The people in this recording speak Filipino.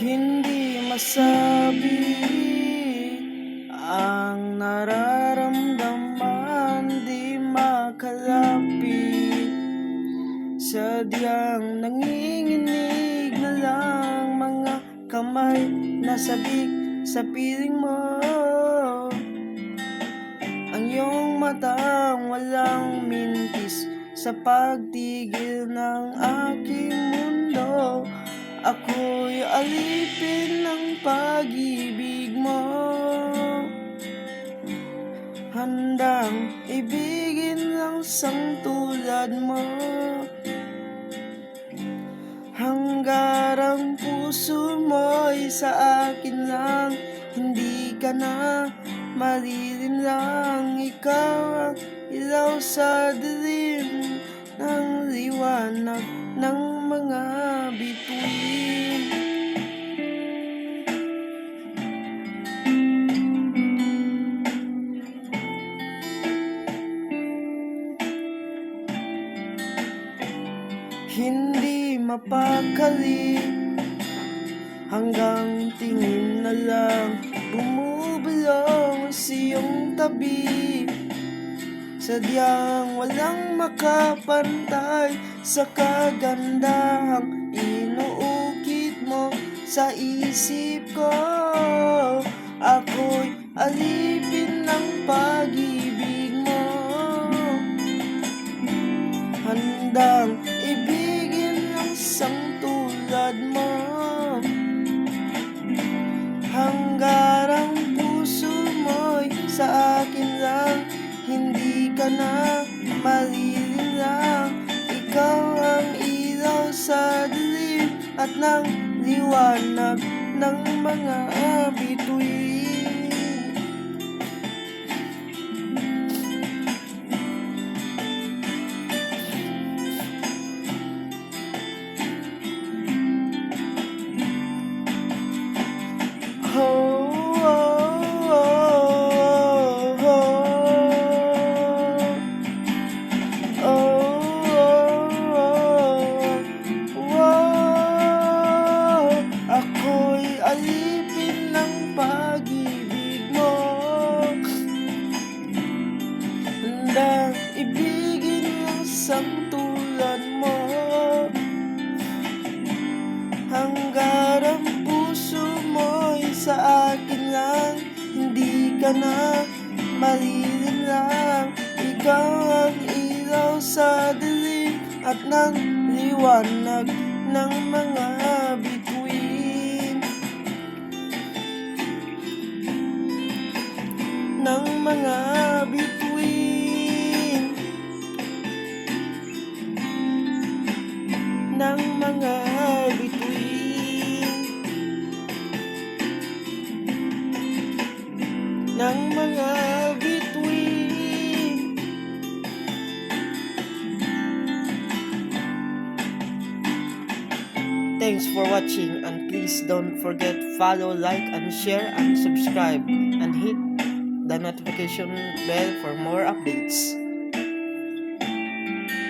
Hindi masabi ang nararamdaman, di makalapit. Sadyang nanginginig na lang mga kamay na sabik sa piling mo. Ang iyong matang walang mintis sa pagtigil ng aking mundo. Ako'y alipin ng pag-ibig mo, handang ibigin lang sang tulad mo. Hanggarang puso mo'y sa akin lang, hindi ka na malilinlang. Ikaw ang ilaw sa dilim ng liwanag ng mga bituin. Hindi mapakali, hanggang tingin na lang bumubulong sa iyong tabi. Sadyang walang makapantay sa kagandahang inuukit mo sa isip ko. Ako'y alipin ng pag-ibig mo, handang ibigin ang sang tulad mo. Hanggarang puso mo'y sa akin lang, hindi ka na malilinlang. Ikaw ang ilaw sa dilim at ng liwanag ng mga bituin. Ako'y alipin ng pag-ibig mo, handang ibigin ang sang tulad mo. Hanggarang puso mo'y sa akin lang, hindi ka na malilinlang. Ikaw ang ilaw sa dilim at ng liwanag ng mga bituin. Ng mga bituin. Ng mga bituin. Ng mga bituin. Thanks for watching, and please don't forget follow, like, and share, and subscribe, and hit the notification bell for more updates.